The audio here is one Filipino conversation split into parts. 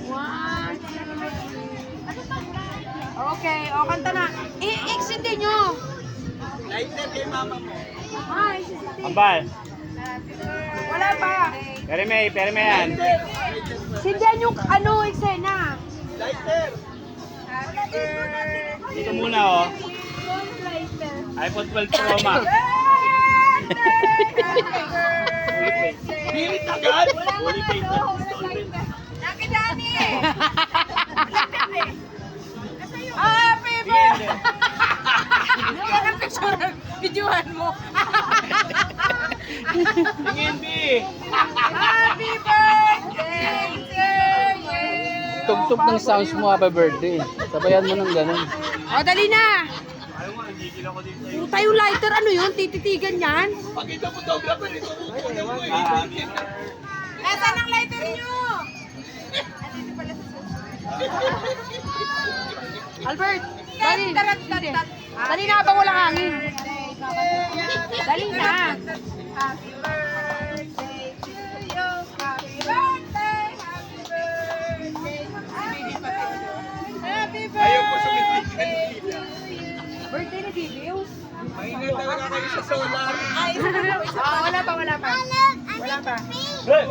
One, two, three. Okay, o kanta na. I-extend nyo. Lighter kay mama mo. Ay, sisindi. Ambal. Wala pa. Perme yan. Sindihan yung ano, eksena. Lighter. Dito muna oh. iPhone 12 Pro Max. Pilit agad. Fully paid na installment. Nakidani eh. Happy Sige, hindi. birthday! Anong picture? Videohan mo. Tingin, B. Happy birthday to you. Tugtog ng sounds mo, happy birthday. Sabayan mo ng ganun. O, dali na. Ayaw mo, nagigil ako dito sa'yo. Puta yung lighter, ano yun? Tititigan yan? Pag ito photographer, ito mo Nasaan ang lighter nyo? Albert, dali. Dali na habang walang hangin. Dali na. Happy birthday to you. Happy birthday. Happy birthday. Happy Ayaw ko birthday sumitig. to you. Birthday ni Bibiw? Maingat talaga kayo sa solar. Wala pa. Wala pa. Hey!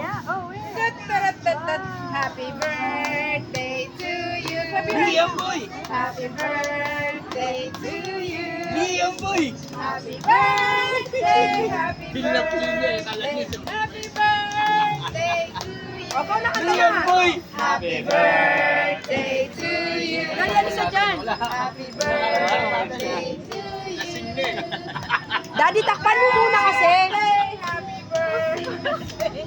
Happy birthday to you. Liam boy! Happy birthday to you. Liam boy! Happy birthday. Happy Pinapili niya eh. Kala niya birthday. sa... Happy birthday to you. Opo, Liam boy! Happy birthday to you. Nangyari sa dyan. Happy birthday to you. Lasing na eh. Daddy, takpan mo muna kasi. Happy birthday.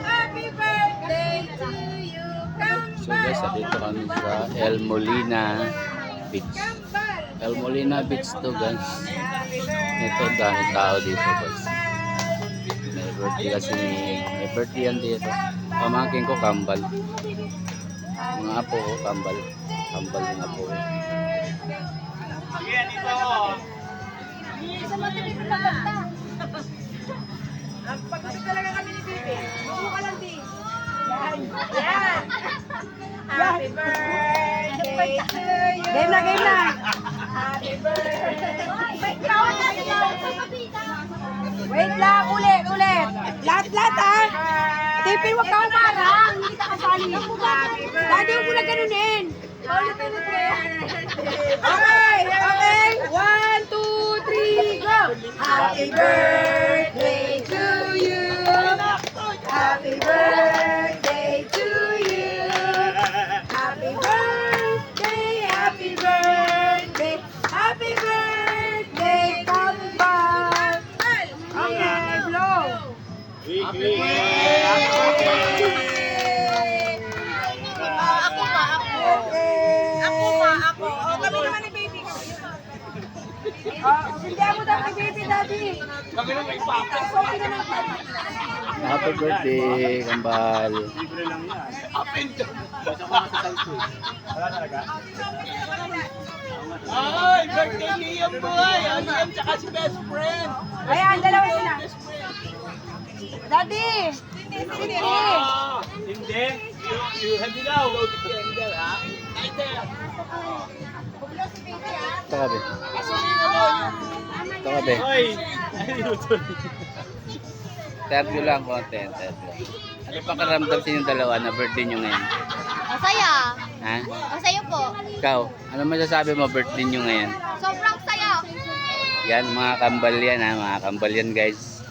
Happy birthday to you. So guys, dito kami sa El Molina Beach. El Molina Beach to guys. Ito, dami tao dito guys. May birthday kasi may birthday yan dito. Pamangkin ko kambal. Mga apo ko kambal. Kambal ng apo ko. Sige, dito ako. Pag-ibig talaga kami ni Bibi. Buko ka lang, Di. Yan. Happy birthday to you. Game na. Happy birthday. Wait lang, ulit. Lahat ha. Tipin, huwag ka umarang. Hindi ka kasali. Daddy, huwag mo na ganunin. Okay. 1, 2, 3, go. Happy birthday to you. Happy birthday to you. Happy birthday, happy birthday, happy birthday, Kambal. Okay, blow. Weekly. Ako pa. Ako. O, kami naman ni baby. Sindihan mo daw kay baby, daddy. Kami na may papa. Okay na lang. Happy birthday, kambal. Libre lang yan. Up and down. Basta ko nga sa South Coast. Wala talaga? Ay, birthday Liam boy! Liam tsaka si best friend! Ayan, dalawa sila. Best friend! Daddy! Hindi. Hindi. You have it out. Candle, ha? Lighter! Ito kabe. Gasolina mo yung... Ito kabe. Hoy! Ayun. Interview lang, content. Ano pa karamdam sa inyong dalawa na birthday nyo ngayon? Masaya. Ha? Masaya po. Ikaw, ano masasabi mo birthday nyo ngayon? Sobrang saya. Yan, mga kambal yan ha, mga kambal yan guys.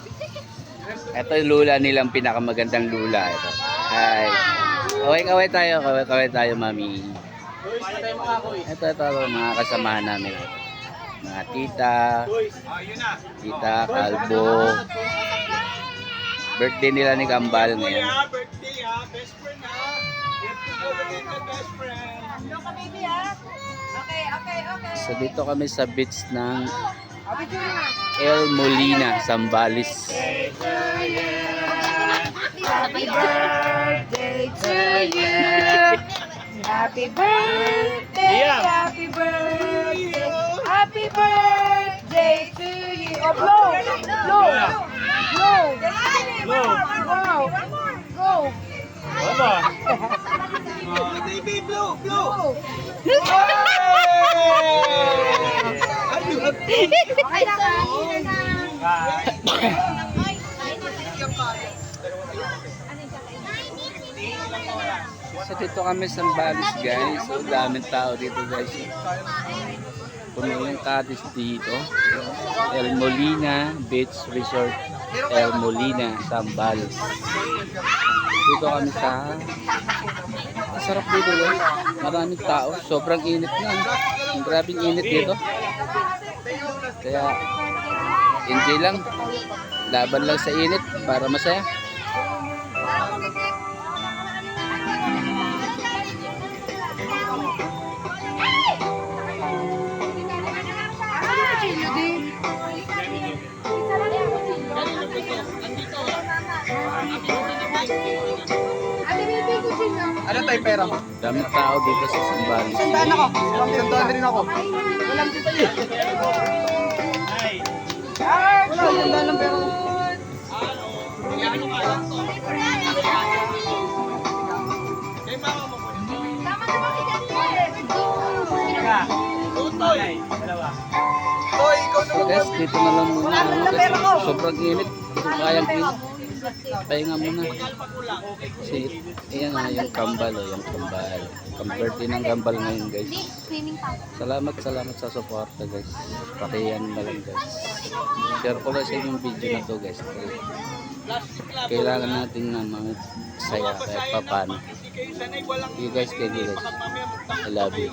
Ito yung lula nilang pinakamagandang lula. Ito. Ay. Kaway tayo mami. Ito, mga kasamahan namin. Mga tita, tita, kalbo. Birthday nila ni Kambal ngayon. Birthday ha! Best friend ha! Get together with the best friend! Ano ka, baby, ha? Okay. So dito kami sa beach ng Video na. El Molina, Zambales. Happy birthday to you. Happy birthday. Yeah. Happy birthday. Happy birthday to you. Oh, blow. Blow. Go. Opo. Baby, blue, blue. Okay na ka. So dito kami sa Balis guys. So daming tao dito guys. Puno yung cottage dito. El Molina Beach Resort. El Molina, Zambales. Dito kami sa... Masarap dito guys. Maraming tao. Sobrang init na. Ang grabing init dito. Kaya enjoy lang. Laban lang sa init para masaya. Ano tayo pera mo? Daming tao dito sa Zambales. Sandaan ako. Sandaan rin ako. Walang dito yun. Wala, sandaan ng pera mo. Toy, ikaw So guys, dito na lang muna. Kasi sobrang init. Kayang init. Pahinga muna. Kasi ayan nga yung kambal o yung kambal. Compare din ang kambal ngayon guys. Salamat sa suporta guys. Pakiyan na lang guys. Share ko lang sa inyong video na to guys. Kailangan natin na masaya kahit pa paano. You guys, I love you.